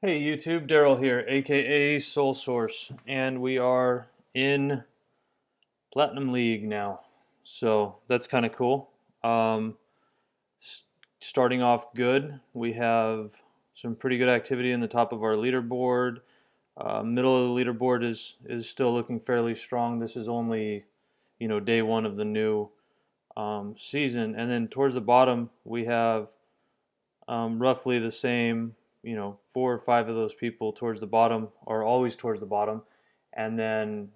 Hey YouTube, Daryl here, aka Soul Source, and we are in Platinum League now. So that's kind of cool. Um, s- Starting off good, we have some pretty good activity in the top of our leaderboard. Middle of the leaderboard is still looking fairly strong. This is only day one of the new season, and then towards the bottom we have roughly the same, four or five of those people towards the bottom are always towards the bottom, and then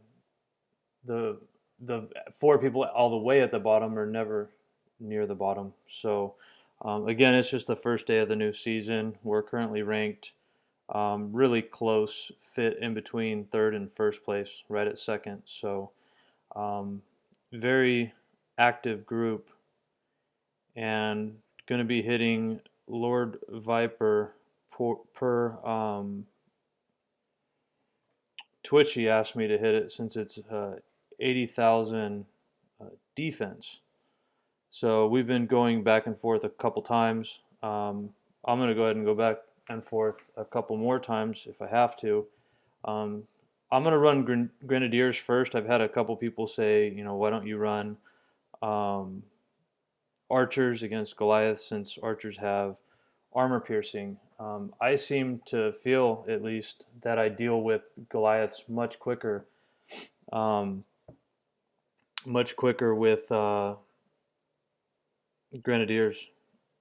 the the four people all the way at the bottom are never near the bottom. So again, it's just the first day of the new season. We're currently ranked really close, fit in between third and first place, right at second. So um, very active group, and going to be hitting Lord Viper per Twitch. He asked me to hit it since it's 80,000 defense. So we've been going back and forth a couple times. I'm going to go ahead and go back and forth a couple more times if I have to. Um, I'm going to run Grenadiers first. I've had a couple people say, why don't you run um, archers against Goliath, since archers have armor piercing. I seem to feel, at least, that I deal with Goliaths um, much quicker with Grenadiers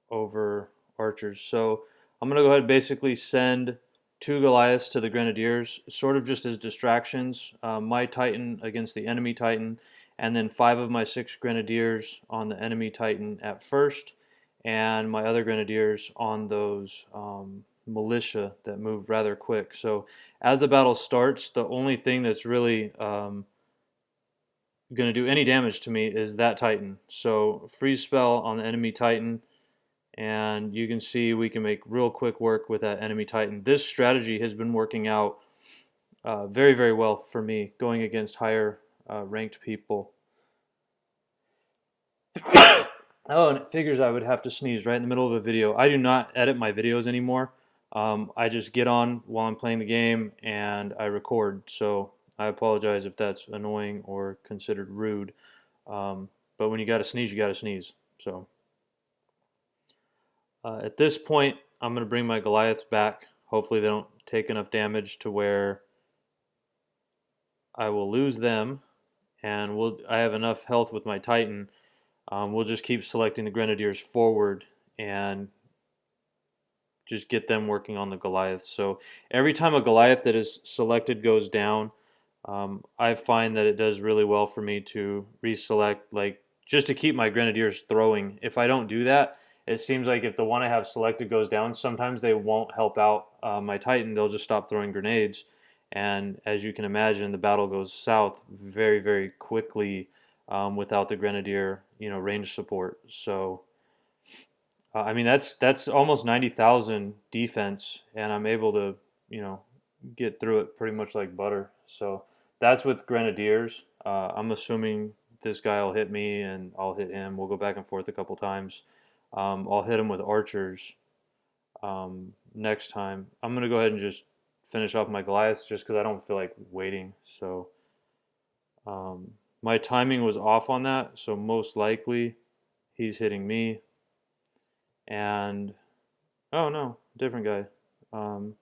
over archers. So I'm gonna go ahead and basically send two Goliaths to the Grenadiers, sort of just as distractions. My Titan against the enemy Titan, and then five of my six Grenadiers on the enemy Titan at first, and my other Grenadiers on those militia that move rather quick. So as the battle starts, the only thing that's really going to do any damage to me is that Titan. So freeze spell on the enemy Titan, and you can see we can make real quick work with that enemy Titan. This strategy has been working out very, very well for me going against higher ranked people. Oh, and it figures I would have to sneeze right in the middle of a video. I do not edit my videos anymore. I just get on while I'm playing the game and I record. So I apologize if that's annoying or considered rude. But when you got to sneeze, you got to sneeze. So at this point, I'm going to bring my Goliaths back. Hopefully, they don't take enough damage to where I will lose them, and I have enough health with my Titan. We'll just keep selecting the Grenadiers forward and just get them working on the Goliaths. So every time a Goliath that is selected goes down, I find that it does really well for me to reselect, like just to keep my Grenadiers throwing. If I don't do that, it seems like if the one I have selected goes down, sometimes they won't help out my Titan. They'll just stop throwing grenades. And as you can imagine, the battle goes south very, very quickly without the Grenadier, range support. So I mean, that's almost 90,000 defense, and I'm able to, you know, get through it pretty much like butter. So that's with Grenadiers. I'm assuming this guy will hit me, and I'll hit him. We'll go back and forth a couple times. I'll hit him with archers next time. I'm gonna go ahead and just finish off my Goliaths just because I don't feel like waiting. So um, my timing was off on that, so most likely he's hitting me. And oh no, different guy. Um,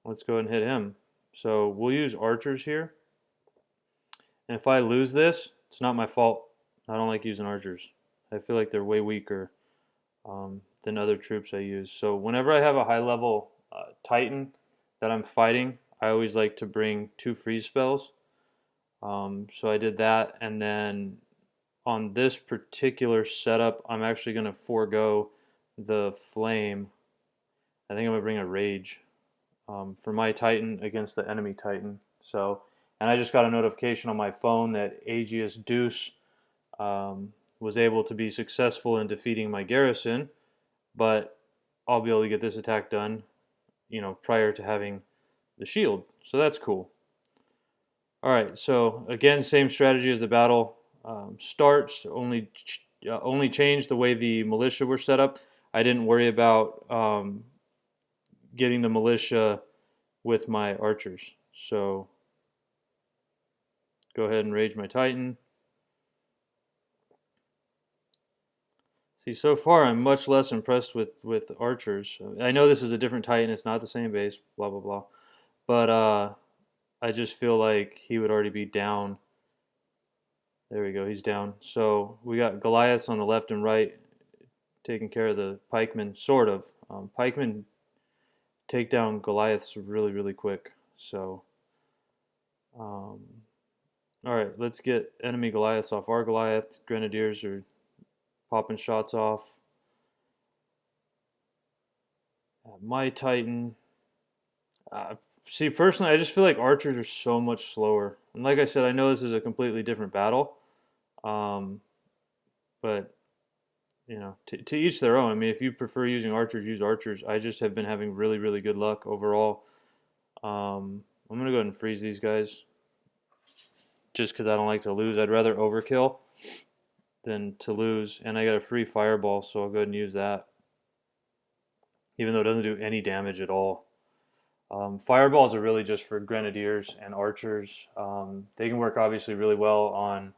let's go ahead and hit him. So we'll use archers here. And if I lose this, it's not my fault. I don't like using archers. I feel like they're way weaker than other troops I use. So whenever I have a high level Titan that I'm fighting, I always like to bring two freeze spells. So I did that, and then on this particular setup, I'm actually going to forego the flame. I think I'm going to bring a rage for my Titan against the enemy Titan. So, and I just got a notification on my phone that Aegis Deuce was able to be successful in defeating my garrison, but I'll be able to get this attack done, prior to having the shield. So that's cool. All right, so again, same strategy as the battle starts. Only changed the way the militia were set up. I didn't worry about getting the militia with my archers. So go ahead and rage my Titan. See, so far I'm much less impressed with archers. I know this is a different Titan, it's not the same base, blah blah blah. But I just feel like he would already be down. There we go, he's down. So we got Goliaths on the left and right taking care of the pikemen, sort of. Pikemen take down Goliaths really, really quick. So, all right, let's get enemy Goliaths off our Goliath. Grenadiers are popping shots off. My Titan. See, personally, I just feel like archers are so much slower. And like I said, I know this is a completely different battle. But you know, to each their own. I mean, if you prefer using archers, use archers. I just have been having really, really good luck overall. I'm gonna go ahead and freeze these guys, just because I don't like to lose. I'd rather overkill than to lose. And I got a free fireball, so I'll go ahead and use that, even though it doesn't do any damage at all. Fireballs are really just for grenadiers and archers. They can work obviously really well on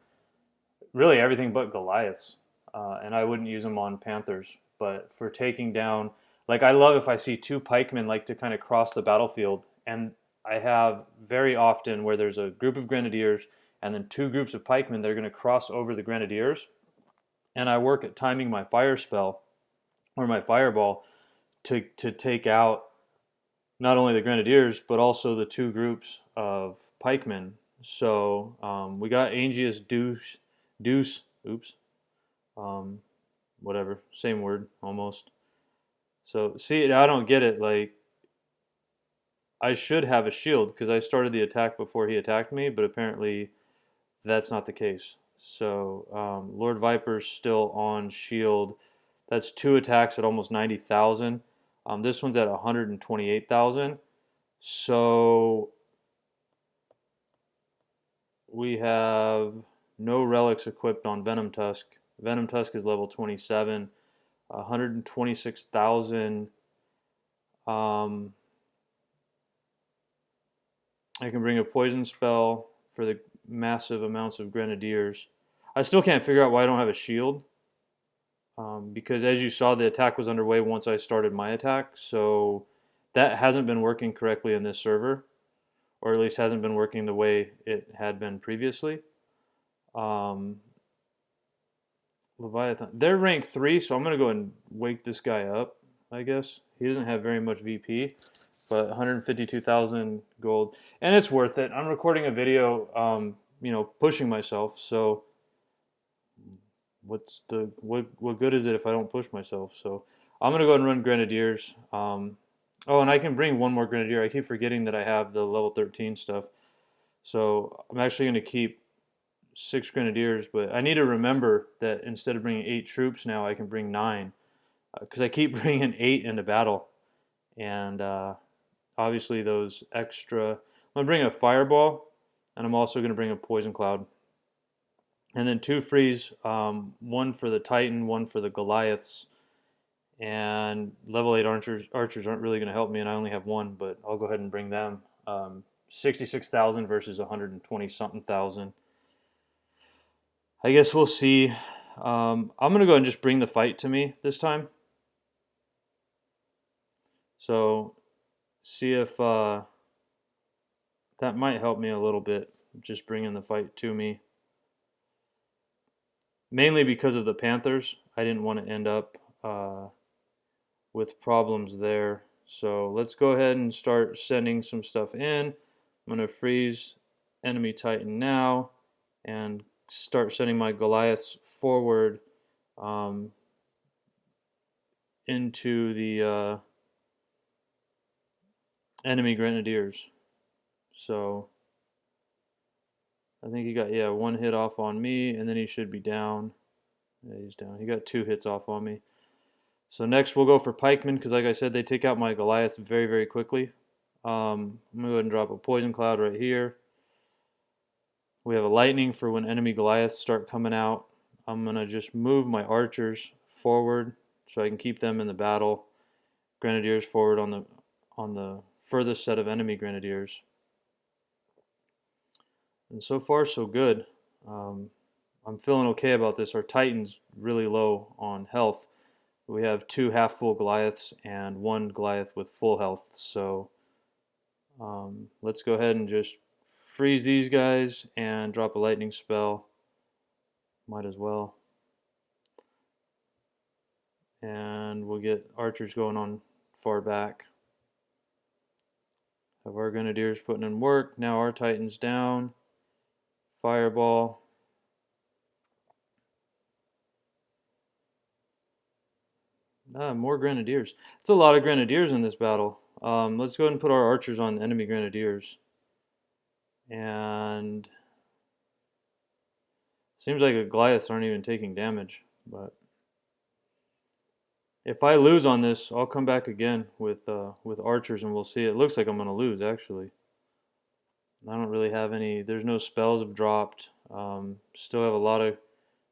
really everything but Goliaths. And I wouldn't use them on Panthers. But for taking down, like I love if I see two pikemen like to kind of cross the battlefield. And I have very often where there's a group of grenadiers and then two groups of pikemen that are going to cross over the grenadiers. And I work at timing my fire spell or my fireball to take out not only the grenadiers but also the two groups of pikemen. So we got Angius Deuce, oops, whatever, same word almost. So see, I don't get it. Like I should have a shield because I started the attack before he attacked me, but apparently that's not the case. So Lord Viper's still on shield. That's two attacks at almost 90,000. This one's at 128,000. So we have no relics equipped on Venom Tusk. Venom Tusk is level 27. 126,000. I can bring a poison spell for the massive amounts of grenadiers. I still can't figure out why I don't have a shield. Because as you saw, the attack was underway once I started my attack. So that hasn't been working correctly in this server. Or at least hasn't been working the way it had been previously. Leviathan. They're rank 3, so I'm going to go and wake this guy up, I guess. He doesn't have very much VP, but 152,000 gold. And it's worth it. I'm recording a video, you know, pushing myself, so what good is it if I don't push myself? So I'm going to go and run Grenadiers. Oh, and I can bring one more Grenadier. I keep forgetting that I have the level 13 stuff. So I'm actually going to keep 6 Grenadiers, but I need to remember that instead of bringing 8 troops now, I can bring 9. Because I keep bringing 8 into battle. And obviously those extra... I'm going to bring a Fireball, and I'm also going to bring a Poison Cloud. And then 2 freeze, one for the Titan, one for the Goliaths. And level 8 archers aren't really going to help me, and I only have 1, but I'll go ahead and bring them. 66,000 versus 120-something thousand. I guess we'll see. I'm going to go and just bring the fight to me this time. So see if that might help me a little bit, just bringing the fight to me. Mainly because of the Panthers. I didn't want to end up with problems there. So let's go ahead and start sending some stuff in. I'm going to freeze enemy Titan now and start sending my Goliaths forward into the enemy Grenadiers. So I think he got, yeah, 1 hit off on me, and then he should be down. Yeah, he's down. He got 2 hits off on me. So next we'll go for pikemen, because like I said, they take out my Goliaths very, very quickly. I'm going to go ahead and drop a Poison Cloud right here. We have a Lightning for when enemy Goliaths start coming out. I'm going to just move my archers forward so I can keep them in the battle. Grenadiers forward on the furthest set of enemy Grenadiers. And so far, so good. Um, I'm feeling okay about this. Our Titan's really low on health. We have 2 half-full Goliaths and 1 Goliath with full health. So let's go ahead and just freeze these guys and drop a lightning spell. Might as well. And we'll get archers going on far back. Have our Grenadiers putting in work. Now our Titan's down. Fireball. More Grenadiers. It's a lot of Grenadiers in this battle. Let's go ahead and put our archers on enemy Grenadiers. And seems like the Goliaths aren't even taking damage. But if I lose on this, I'll come back again with archers and we'll see. It looks like I'm going to lose, actually. I don't really have any. There's no spells have dropped. Still have a lot of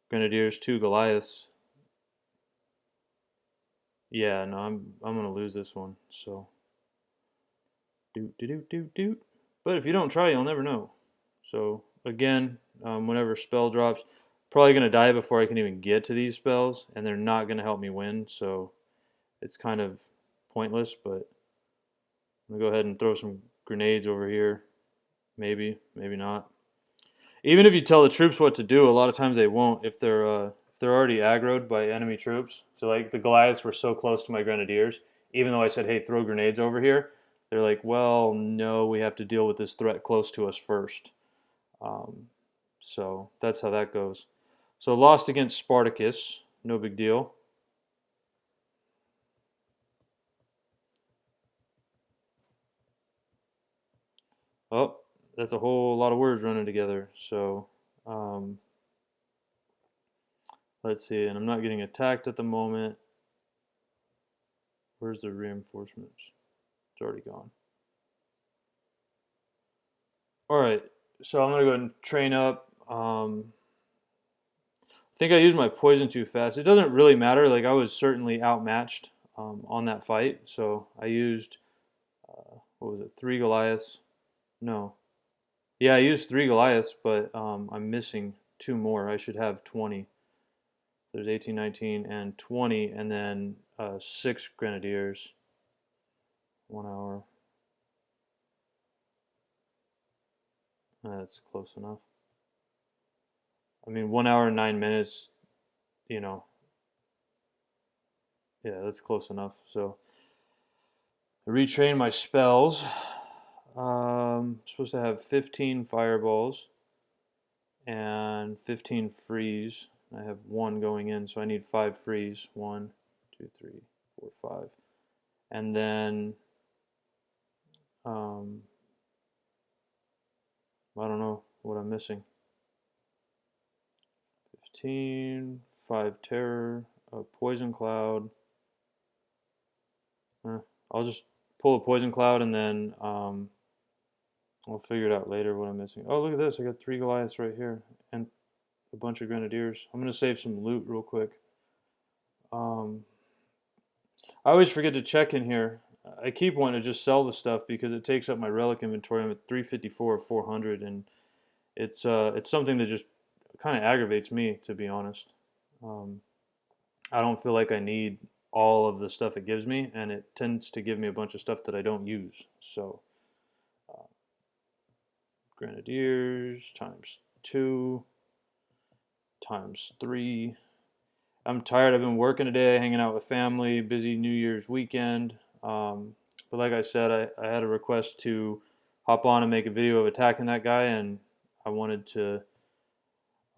Grenadiers, 2 Goliaths. Yeah, no, I'm gonna lose this one. So, doot doot doot doot doot. But if you don't try, you'll never know. So again, whenever spell drops, probably gonna die before I can even get to these spells, and they're not gonna help me win. So it's kind of pointless. But I'm gonna go ahead and throw some grenades over here. Maybe, maybe not. Even if you tell the troops what to do, a lot of times they won't if they're already aggroed by enemy troops. So like the Goliaths were so close to my Grenadiers, even though I said, hey, throw grenades over here, they're like, well, no, we have to deal with this threat close to us first. So that's how that goes. So lost against Spartacus, no big deal. Oh, that's a whole lot of words running together. So let's see, and I'm not getting attacked at the moment. Where's the reinforcements? It's already gone. All right, so I'm gonna go ahead and train up. I think I used my poison too fast. It doesn't really matter. Like I was certainly outmatched on that fight. So I used what was it? 3 Goliaths? No. Yeah, I used 3 Goliaths, but I'm missing 2 more. I should have 20. There's 18, 19, and 20, and then 6 Grenadiers. 1 hour. That's close enough. I mean, 1 hour and 9 minutes, you know, yeah, that's close enough. So I retrain my spells. Supposed to have 15 fireballs and 15 freeze. I have 1 going in, so I need 5 freeze. 1, 2, 3, 4, 5. And then, I don't know what I'm missing. 15, 5 terror, a poison cloud. I'll just pull a poison cloud and then I'll figure it out later what I'm missing. Oh, look at this. I got 3 Goliaths right here and a bunch of Grenadiers. I'm going to save some loot real quick. I always forget to check in here. I keep wanting to just sell the stuff because it takes up my relic inventory. I'm at 354 of 400, and it's something that just kind of aggravates me, to be honest. I don't feel like I need all of the stuff it gives me, and it tends to give me a bunch of stuff that I don't use. So, Grenadiers times 2 times 3. I'm tired. I've been working today, hanging out with family, busy New Year's weekend. But like I said, I had a request to hop on and make a video of attacking that guy, and I wanted to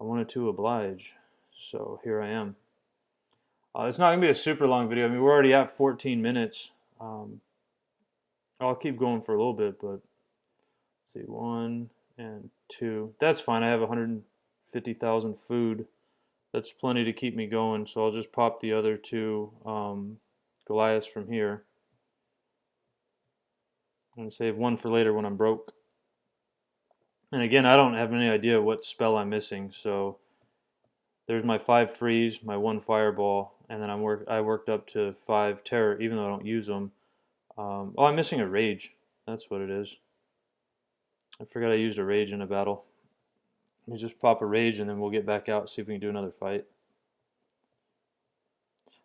oblige. So here I am. It's not gonna be a super long video. I mean, we're already at 14 minutes. I'll keep going for a little bit, but let's see, 1 and 2. That's fine. I have 150,000 food. That's plenty to keep me going. So I'll just pop the other 2 Goliaths from here and save 1 for later when I'm broke. And again, I don't have any idea what spell I'm missing. So there's my 5 freeze, my 1 fireball, and then I worked up to 5 terror, even though I don't use them. Oh, I'm missing a rage. That's what it is. I forgot I used a rage in a battle. Let me just pop a rage and then we'll get back out, see if we can do another fight.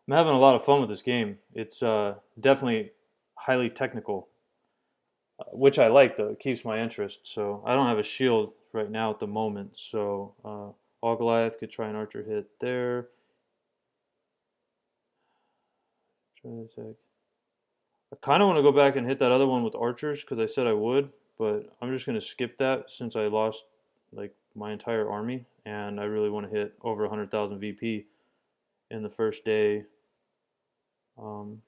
I'm having a lot of fun with this game. It's definitely highly technical, which I like though. It keeps my interest. So I don't have a shield right now at the moment. So all Goliath could try an archer hit there. Try to attack. I kind of want to go back and hit that other one with archers because I said I would, but I'm just going to skip that since I lost like my entire army and I really want to hit over 100,000 VP in the first day. Um,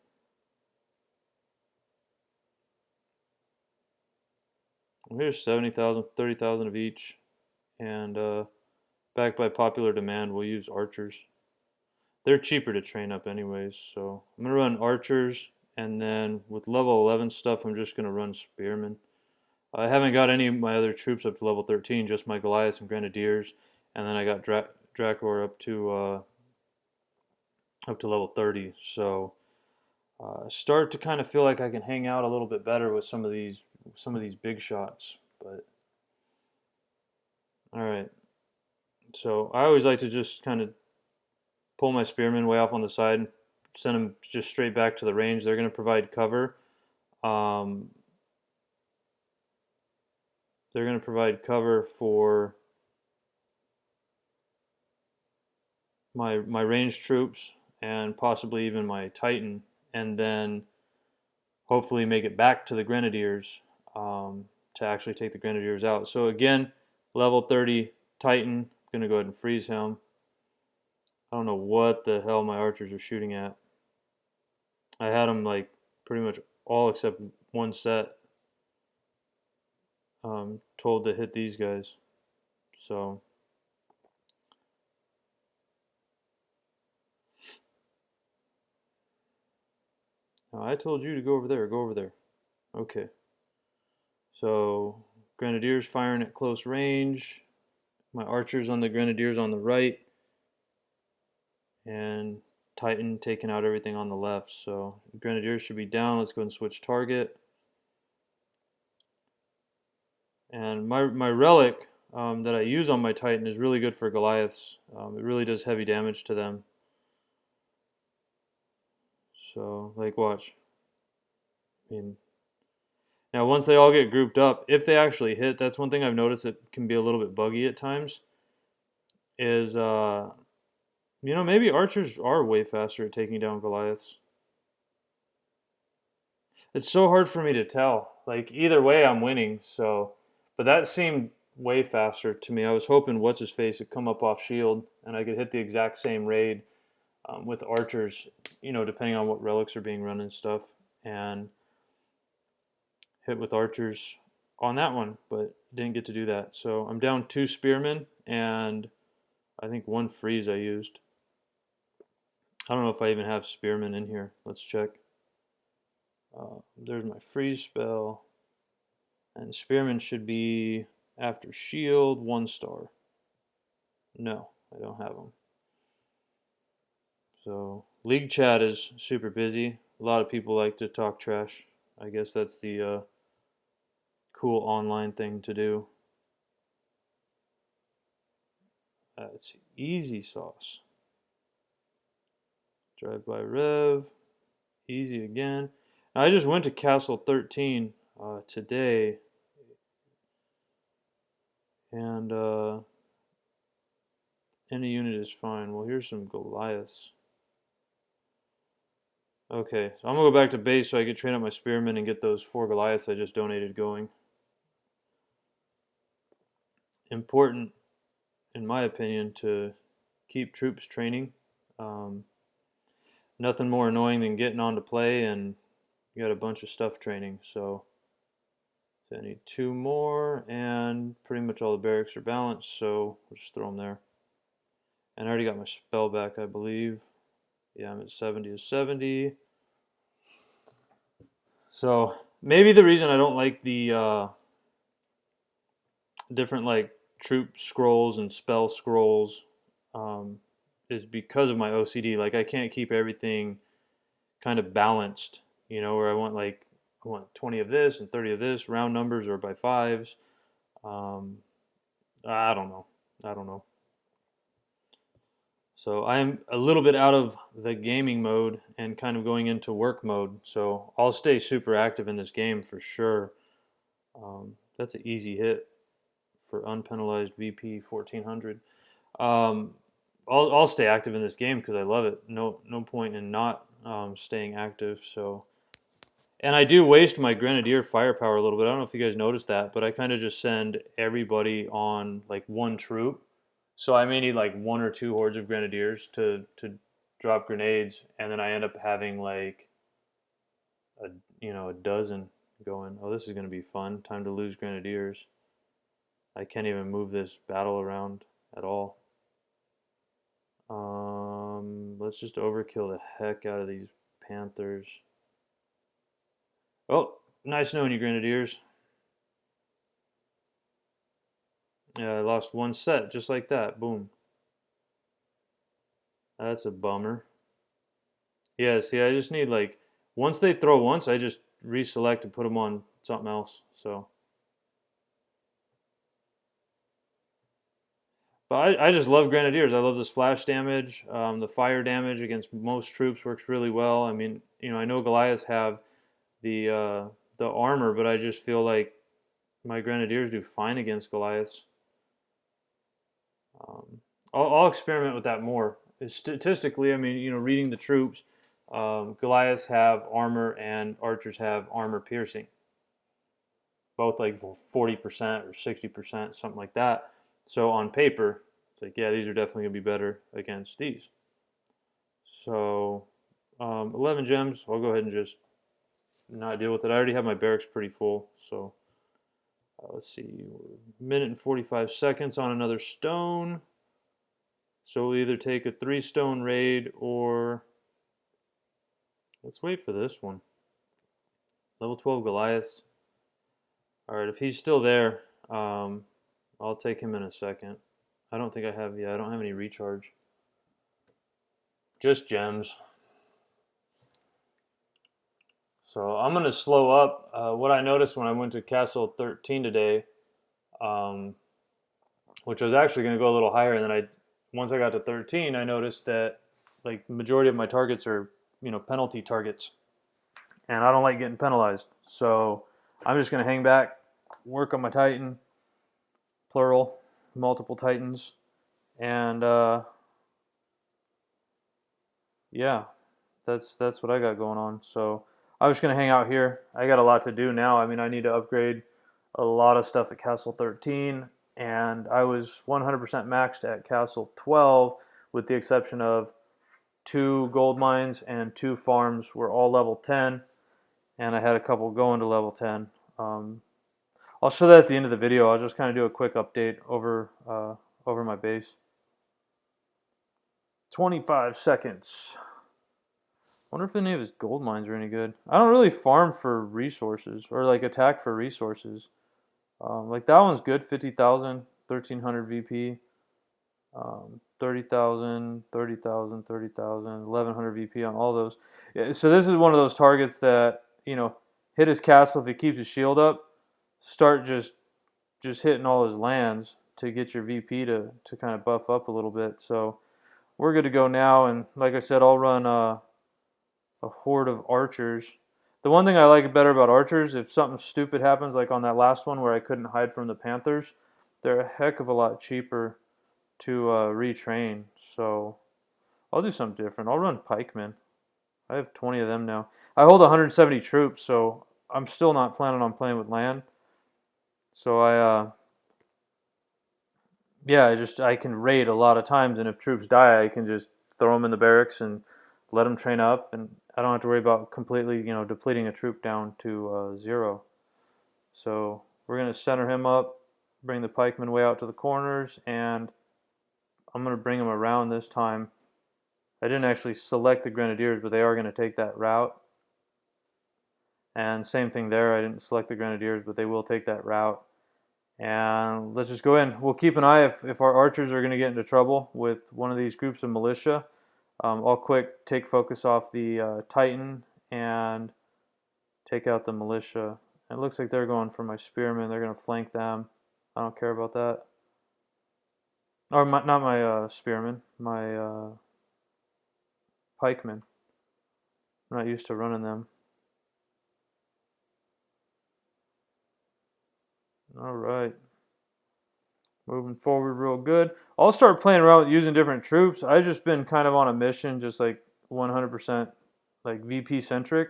Here's 70,000, 30,000 of each, and backed by popular demand, we'll use archers. They're cheaper to train up anyways, so I'm going to run archers, and then with level 11 stuff, I'm just going to run spearmen. I haven't got any of my other troops up to level 13, just my Goliaths and Grenadiers, and then I got Drakor up to level 30. So start to kind of feel like I can hang out a little bit better with some of these big shots. But all right, so I always like to just kind of pull my spearmen way off on the side, and send them just straight back to the range. They're going to provide cover. Um, they're going to provide cover for my ranged troops and possibly even my Titan, and then hopefully make it back to the Grenadiers to actually take the Grenadiers out. So again, level 30 Titan, I'm going to go ahead and freeze him. I don't know what the hell my archers are shooting at. I had them like pretty much all except one set told to hit these guys. So I told you to go over there. Go over there. Okay. So Grenadiers firing at close range. My archers on the Grenadiers on the right. And Titan taking out everything on the left. So Grenadiers should be down. Let's go and switch target. And my relic that I use on my Titan is really good for Goliaths. It really does heavy damage to them. So, like, watch. I mean, now once they all get grouped up, if they actually hit, that's one thing I've noticed that can be a little bit buggy at times. Is maybe archers are way faster at taking down Goliaths. It's so hard for me to tell. Like either way, I'm winning. So, but that seemed way faster to me. I was hoping what's his face would come up off shield and I could hit the exact same raid with archers. Depending on what relics are being run and stuff, and hit with archers on that one, but didn't get to do that. So I'm down 2 spearmen and I think 1 freeze I used. I don't know if I even have spearmen in here. Let's check. There's my freeze spell. And spearmen should be after shield, 1 star. No, I don't have them. So league chat is super busy. A lot of people like to talk trash. I guess that's the cool online thing to do. It's easy sauce. Drive by Rev. Easy again. I just went to Castle 13 today, and any unit is fine. Well, here's some Goliaths. Okay, so I'm gonna go back to base so I can train up my spearmen and get those 4 Goliaths I just donated going. Important, in my opinion, to keep troops training. Nothing more annoying than getting on to play and you got a bunch of stuff training. So I need 2 more, and pretty much all the barracks are balanced, so we'll just throw them there. And I already got my spell back, I believe. Yeah, I'm at 70 to 70. So maybe the reason I don't like the different like troop scrolls and spell scrolls is because of my OCD. Like I can't keep everything kind of balanced, where I want like I want 20 of this and 30 of this, round numbers or by fives. Um, I don't know. I don't know. So I'm a little bit out of the gaming mode and kind of going into work mode. So I'll stay super active in this game for sure. That's an easy hit for unpenalized VP 1400. Um, I'll stay active in this game because I love it. No point in not staying active. So, and I do waste my Grenadier firepower a little bit. I don't know if you guys noticed that, but I kind of just send everybody on like one troop. So I may need like one or two hordes of Grenadiers to drop grenades, and then I end up having like a a dozen going. Oh, this is going to be fun. Time to lose Grenadiers. I can't even move this battle around at all. Let's just overkill the heck out of these Panthers. Oh, nice knowing you, Grenadiers. Yeah, I lost one set just like that. Boom. That's a bummer. Yeah, see, I just need like once they throw once, I just reselect and put them on something else. So, but I just love Grenadiers. I love the splash damage. The fire damage against most troops works really well. I mean, I know Goliaths have the armor, but I just feel like my Grenadiers do fine against Goliaths. Um, I'll experiment with that more. Statistically, I mean, reading the troops, Goliaths have armor and archers have armor piercing, both like 40% or 60%, something like that. So on paper, it's like, yeah, these are definitely going to be better against these. So 11 gems, I'll go ahead and just not deal with it. I already have my barracks pretty full, so let's see, minute and 45 seconds on another stone. So we'll either take a 3-stone raid or let's wait for this one. Level 12 Goliaths. All right, if he's still there, I'll take him in a second. I don't think I have, I don't have any recharge. Just gems. So I'm going to slow up. What I noticed when I went to Castle 13 today, which was actually going to go a little higher, and then once I got to 13, I noticed that like the majority of my targets are, penalty targets, and I don't like getting penalized. So I'm just going to hang back, work on my Titan, plural, multiple Titans, and yeah, that's what I got going on. So I'm just going to hang out here. I got a lot to do now. I mean, I need to upgrade a lot of stuff at Castle 13, and I was 100% maxed at Castle 12 with the exception of 2 gold mines and 2 farms were all level 10, and I had a couple going to level 10. I'll show that at the end of the video. I'll just kind of do a quick update over my base. 25 seconds. Wonder if any of his gold mines are any good. I don't really farm for resources or like attack for resources. Like that one's good, 50,000, 1300 VP, 30,000, 30,000, 30,000, 1100 VP on all those. Yeah, so this is one of those targets that, hit his castle if he keeps his shield up, start just hitting all his lands to get your VP to kind of buff up a little bit. So we're good to go now, and like I said, I'll run a horde of archers. The one thing I like better about archers, if something stupid happens, like on that last one where I couldn't hide from the Panthers, they're a heck of a lot cheaper to retrain. So I'll do something different. I'll run pikemen. I have 20 of them now. I hold 170 troops, so I'm still not planning on playing with land. So I can raid a lot of times, and if troops die, I can just throw them in the barracks and let them train up, and I don't have to worry about completely, depleting a troop down to 0. So we're going to center him up, bring the pikemen way out to the corners, and I'm going to bring them around this time. I didn't actually select the Grenadiers, but they are going to take that route. And same thing there, I didn't select the Grenadiers, but they will take that route. And let's just go in. We'll keep an eye if our archers are going to get into trouble with one of these groups of militia. I'll quick take focus off the Titan and take out the militia. It looks like they're going for my spearmen. They're going to flank them. I don't care about that. Or not my spearmen, my pikemen. I'm not used to running them. All right. Moving forward real good. I'll start playing around with using different troops. I've just been kind of on a mission, just like 100% like VP centric.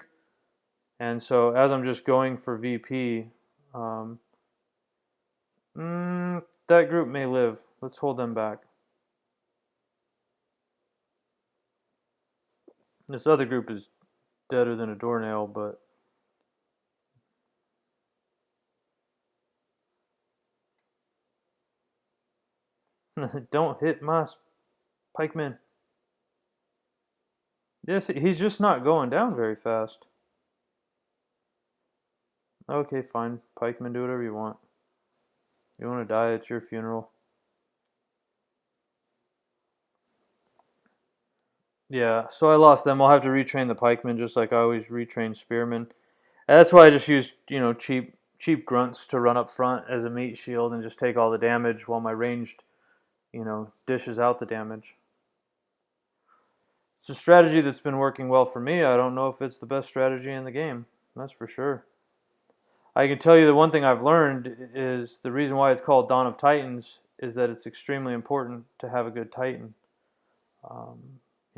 And so as I'm just going for VP, um, that group may live. Let's hold them back. This other group is deader than a doornail, but don't hit my pikemen. Yes, he's just not going down very fast. Okay, fine. Pikemen, do whatever you want. You want to die, it's your funeral. Yeah, so I lost them. I'll have to retrain the pikemen just like I always retrain spearmen. And that's why I just use, cheap grunts to run up front as a meat shield and just take all the damage while my ranged, dishes out the damage. It's a strategy that's been working well for me. I don't know if it's the best strategy in the game. That's for sure. I can tell you the one thing I've learned is the reason why it's called Dawn of Titans is that it's extremely important to have a good Titan.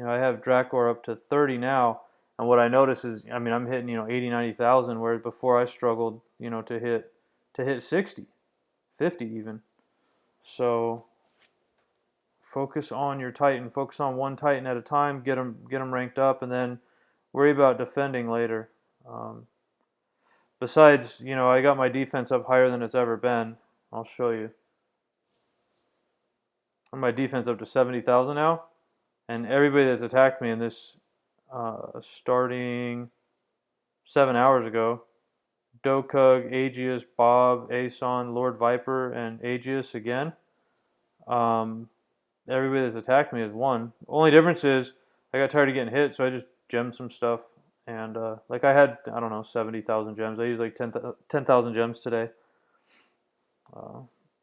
I have Dracor up to 30 now, and what I notice is, I'm hitting 80, 90,000, whereas before I struggled to hit 60, 50 even. So focus on your Titan. Focus on one Titan at a time. Get them ranked up, and then worry about defending later. Besides, I got my defense up higher than it's ever been. I'll show you. My defense up to 70,000 now, and everybody that's attacked me in this, starting 7 hours ago, Dokug, Aegeus, Bob, Aeson, Lord Viper, and Aegeus again. Everybody that's attacked me has won. Only difference is I got tired of getting hit, so I just gemmed some stuff. And I had, I don't know, 70,000 gems. I used like 10,000 gems today.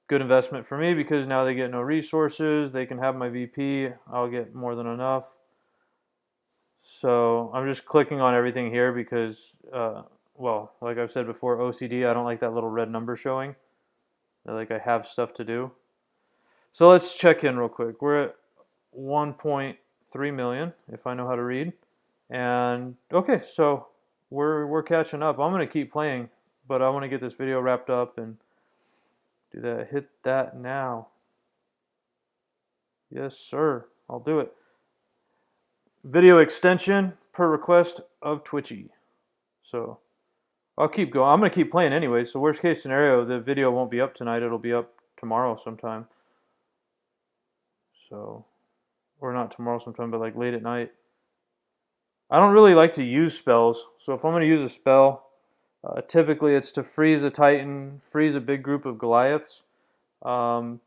Good investment for me because now they get no resources. They can have my VP. I'll get more than enough. So I'm just clicking on everything here because, like I've said before, OCD, I don't like that little red number showing. I have stuff to do. So let's check in real quick. We're at 1.3 million, if I know how to read. And okay, so we're catching up. I'm gonna keep playing, but I want to get this video wrapped up and do that. Hit that now. Yes, sir. I'll do it. Video extension per request of Twitchy. So I'll keep going. I'm gonna keep playing anyway. So worst case scenario, the video won't be up tonight. It'll be up tomorrow sometime. So, or not tomorrow sometime, but like late at night. I don't really like to use spells, so if I'm going to use a spell, typically it's to freeze a Titan, freeze a big group of Goliaths, and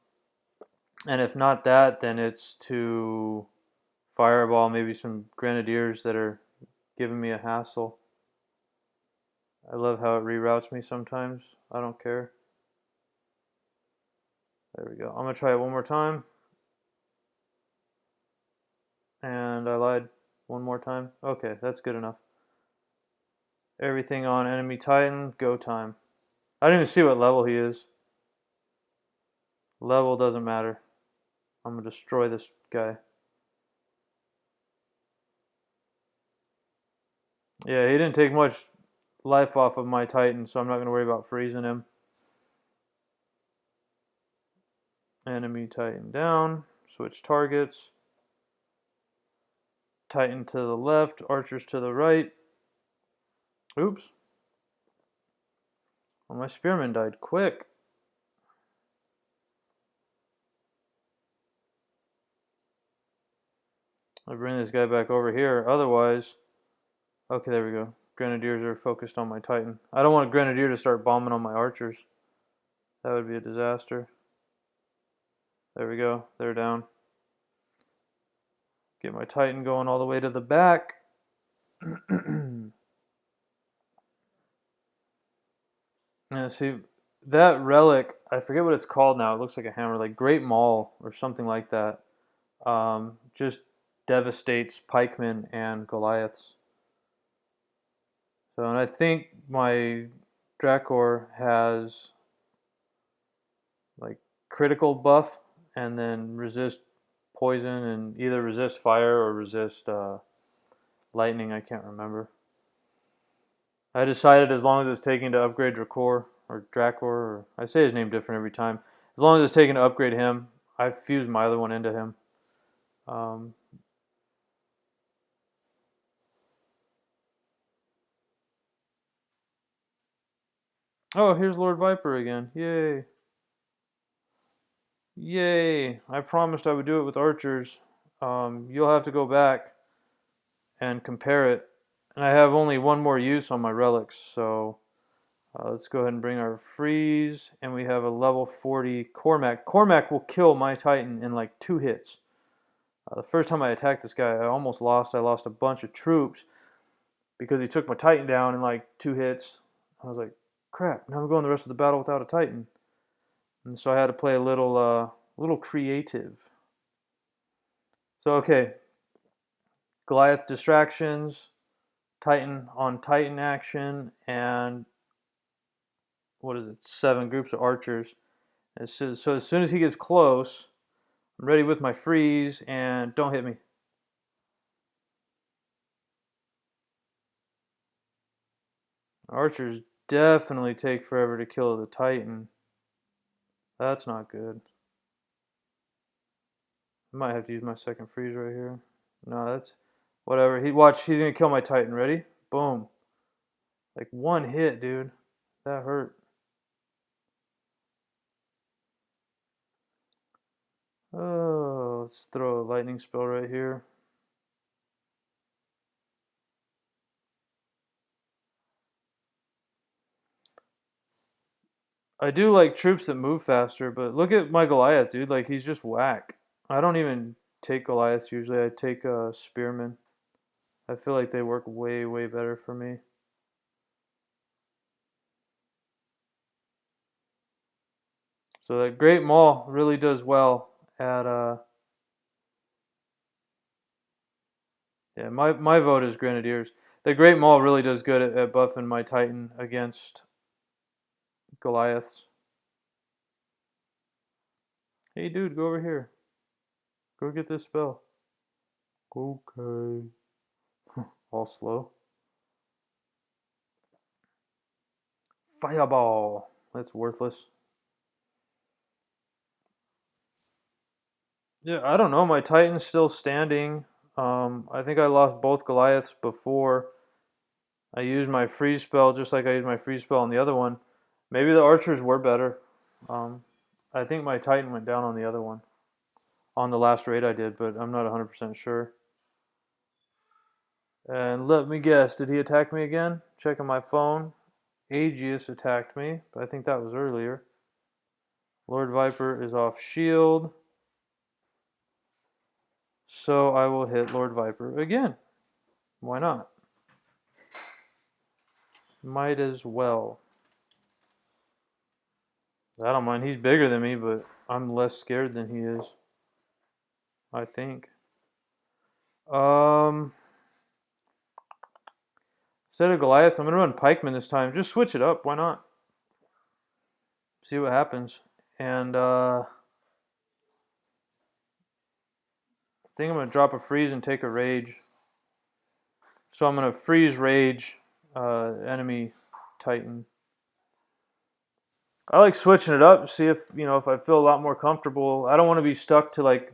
if not that, then it's to fireball maybe some Grenadiers that are giving me a hassle. I love how it reroutes me sometimes. I don't care. There we go. I'm going to try it one more time. And I lied. One more time. Okay, that's good enough. Everything on enemy Titan, go time. I didn't even see what level he is. Level doesn't matter. I'm going to destroy this guy. Yeah, he didn't take much life off of my Titan, so I'm not going to worry about freezing him. Enemy Titan down. Switch targets. Titan to the left, archers to the right. Oops. Well, my spearman died quick. I'll bring this guy back over here. Otherwise, okay, there we go. Grenadiers are focused on my Titan. I don't want a Grenadier to start bombing on my archers. That would be a disaster. There we go. They're down. Get my Titan going all the way to the back. And see, that relic, I forget what it's called now. It looks like a hammer, like Great Maul or something like that. Just devastates pikemen and Goliaths. So, and I think my Drakor has like critical buff and then resist poison and either resist fire or resist lightning. I can't remember. I decided as long as it's taking to upgrade Drakor, or I say his name different every time. As long as it's taking to upgrade him, I fused my other one into him. Um, oh, here's Lord Viper again. Yay. Yay. I promised I would do it with archers. You'll have to go back and compare it. And I have only one more use on my relics, so let's go ahead and bring our freeze, and we have a level 40 Cormac. Cormac will kill my Titan in like 2 hits. The first time I attacked this guy, I almost lost. I lost a bunch of troops because he took my Titan down in like 2 hits. I was like, crap, now I'm going the rest of the battle without a Titan. And so I had to play a little creative. So, okay, Goliath distractions, Titan on Titan action, and what is it, 7 groups of archers. And so as soon as he gets close, I'm ready with my freeze, and don't hit me. Archers definitely take forever to kill the Titan. That's not good. I might have to use my second freeze right here. No, that's whatever. He's gonna kill my Titan. Ready? Boom. Like 1 hit, dude. That hurt. Oh, let's throw a lightning spell right here. I do like troops that move faster, but look at my Goliath, dude. Like, he's just whack. I don't even take Goliaths usually. I take Spearmen. I feel like they work way, way better for me. So that Great Maul really does well at yeah, my vote is Grenadiers. The Great Maul really does good at buffing my Titan against Goliaths. Hey dude, go over here. Go get this spell. Okay. All slow. Fireball. That's worthless. Yeah, I don't know. My Titan's still standing. I think I lost both Goliaths before I used my freeze spell, just like I used my freeze spell on the other one. Maybe the archers were better. Um, I think my Titan went down on the other one, on the last raid I did, but I'm not 100% sure. And let me guess, did he attack me again? Checking my phone. Aegeus attacked me, but I think that was earlier. Lord Viper is off shield. So I will hit Lord Viper again. Why not? Might as well. I don't mind. He's bigger than me, but I'm less scared than he is. I think. Instead of Goliath, I'm gonna run Pikeman this time. Just switch it up. Why not? See what happens. And I think I'm gonna drop a freeze and take a rage. So I'm gonna freeze rage enemy Titan. I like switching it up. See if I feel a lot more comfortable. I don't want to be stuck to like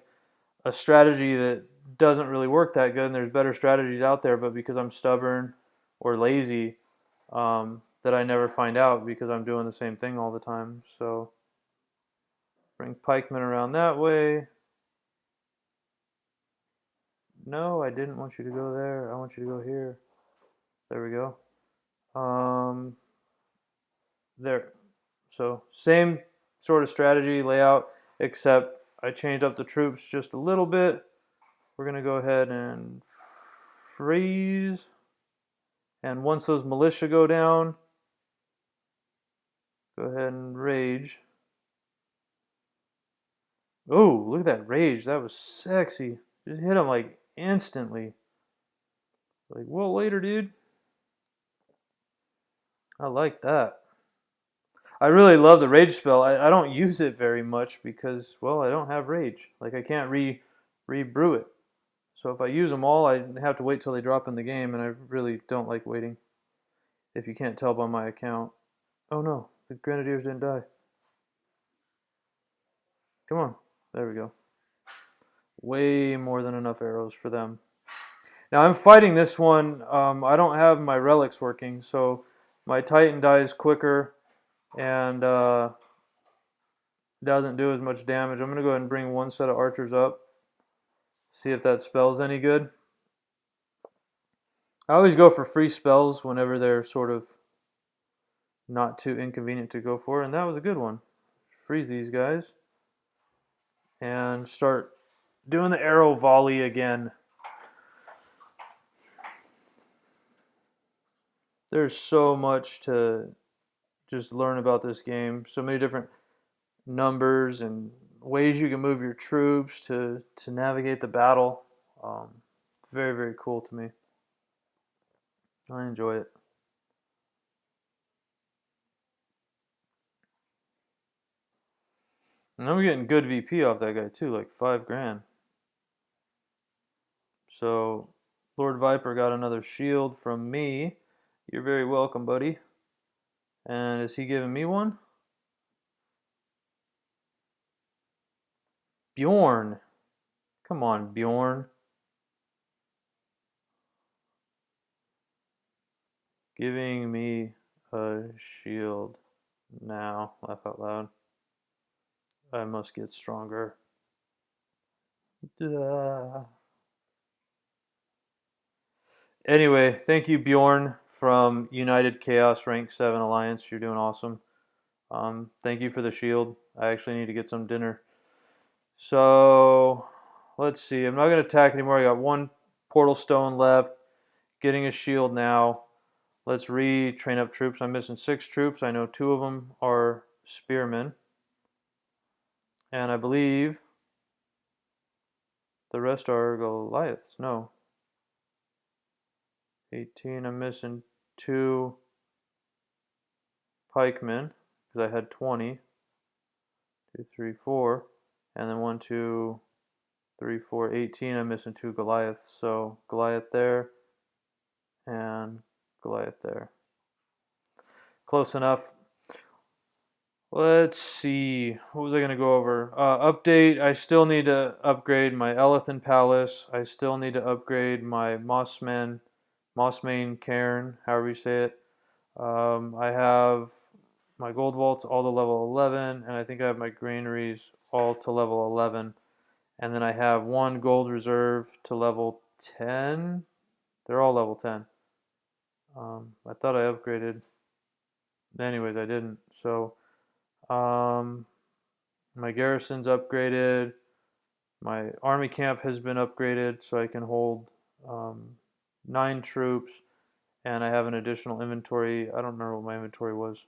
a strategy that doesn't really work that good, and there's better strategies out there, but because I'm stubborn or lazy, that I never find out because I'm doing the same thing all the time. So bring pikemen around that way. No, I didn't want you to go there. I want you to go here. There we go. There. So same sort of strategy layout, except I changed up the troops just a little bit. We're going to go ahead and freeze. And once those militia go down, Go ahead and rage. Oh, look at that rage. That was sexy. Just hit him like instantly. Like, well, later, dude. I like that. I really love the rage spell. I don't use it very much because, well, I don't have rage. Like, I can't re-brew it. So if I use them all, I have to wait till they drop in the game, and I really don't like waiting. If you can't tell by my account. Oh no, the Grenadiers didn't die. Come on. There we go. Way more than enough arrows for them. Now I'm fighting this one. I don't have my relics working, so my Titan dies quicker and doesn't do as much damage. I'm going to go ahead and bring one set of archers up. See if that spell's any good. I always go for free spells whenever they're sort of not too inconvenient to go for, and that was a good one. Freeze these guys and start doing the arrow volley again. There's so much to just learn about this game. So many different numbers and ways you can move your troops to navigate the battle. Very, very cool to me. I enjoy it. And I'm getting good VP off that guy too, like 5 grand. So Lord Viper got another shield from me. You're very welcome, buddy. And is he giving me one? Bjorn. Come on, Bjorn. Giving me a shield now. Laugh out loud. I must get stronger. Anyway, thank you, Bjorn from United Chaos Rank 7 Alliance. You're doing awesome. Thank you for the shield. I actually need to get some dinner. So, let's see. I'm not going to attack anymore. I got one portal stone left. Getting a shield now. Let's retrain up troops. I'm missing 6 troops. I know 2 of them are spearmen. And I believe the rest are Goliaths. No. 18. I'm missing 2 pikemen because I had 20. 2, 3, 4. And then 1, 2, 3, 4, 18. I'm missing 2 Goliaths. So Goliath there and Goliath there. Close enough. Let's see. What was I going to go over? Update. I still need to upgrade my Elethan Palace. I still need to upgrade my Mossmane Cairn, however you say it. I have my gold vaults all to level 11, and I think I have my granaries all to level 11. And then I have 1 gold reserve to level 10. They're all level 10. I thought I upgraded. Anyways, I didn't. So, my garrison's upgraded. My army camp has been upgraded so I can hold 9 troops. And I have an additional inventory. I don't remember what my inventory was.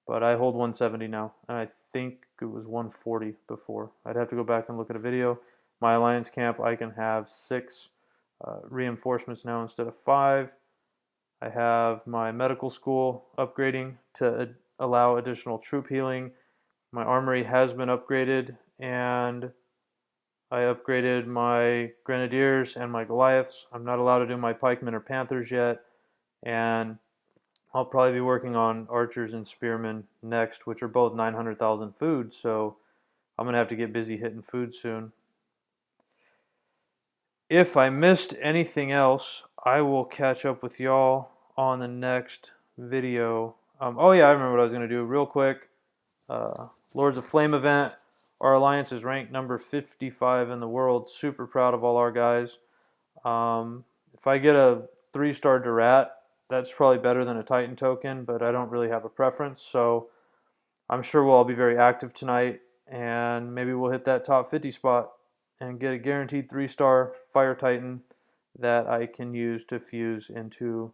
But I hold 170 now. And I think it was 140 before. I'd have to go back and look at a video. My alliance camp, I can have 6 reinforcements now instead of 5. I have my medical school upgrading to allow additional troop healing. My armory has been upgraded, and I upgraded my Grenadiers and my Goliaths. I'm not allowed to do my Pikemen or Panthers yet, and I'll probably be working on Archers and Spearmen next, which are both 900,000 food, so I'm going to have to get busy hitting food soon. If I missed anything else, I will catch up with y'all on the next video. Oh yeah, I remember what I was going to do real quick. Lords of Flame event. Our alliance is ranked number 55 in the world. Super proud of all our guys. If I get a 3-star Durat, that's probably better than a Titan token, but I don't really have a preference. So I'm sure we'll all be very active tonight, and maybe we'll hit that top 50 spot and get a guaranteed 3-star Fire Titan that I can use to fuse into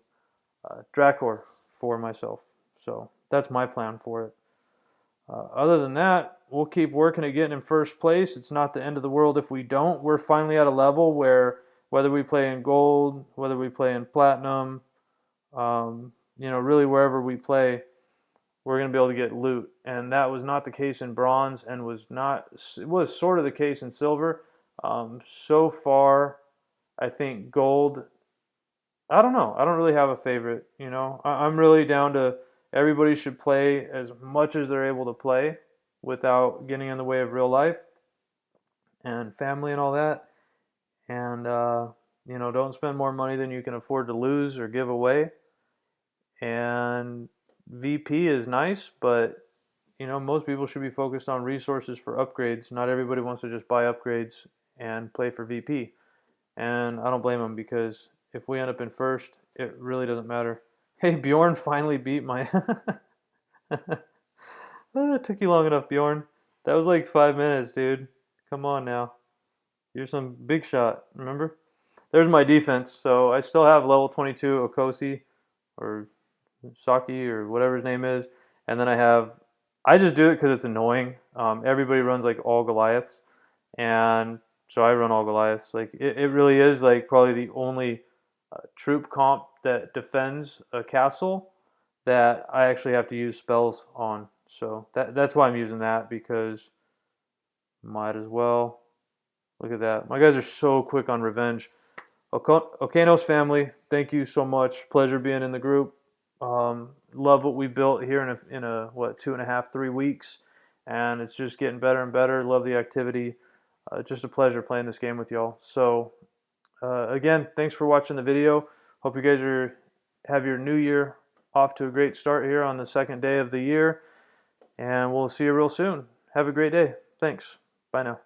Dracor for myself. So that's my plan for it. Other than that, we'll keep working at getting in first place. It's not the end of the world if we don't. We're finally at a level where whether we play in gold, whether we play in platinum, really wherever we play, we're going to be able to get loot. And that was not the case in bronze, and it was sort of the case in silver. So far, I think gold, I don't know. I don't really have a favorite. I'm really down to everybody should play as much as they're able to play without getting in the way of real life and family and all that. And, don't spend more money than you can afford to lose or give away. And VP is nice, but, most people should be focused on resources for upgrades. Not everybody wants to just buy upgrades and play for VP. And I don't blame them, because if we end up in first, it really doesn't matter. Hey, Bjorn finally beat my... That took you long enough, Bjorn. That was like 5 minutes, dude. Come on now. You're some big shot, remember? There's my defense. So I still have level 22 Okosi, or Saki, or whatever his name is. And then I just do it because it's annoying. Everybody runs like all Goliaths. And so I run all Goliaths. Like it really is like probably the only troop comp that defends a castle that I actually have to use spells on. So that's why I'm using that, because might as well. Look at that. My guys are so quick on revenge. Okanos family, thank you so much. Pleasure being in the group. Love what we built here in a what, 2.5, 3 weeks, and it's just getting better and better. Love the activity. Just a pleasure playing this game with y'all. So again, thanks for watching the video. Hope you guys have your new year off to a great start here on the second day of the year, and we'll see you real soon. Have a great day. Thanks. Bye now.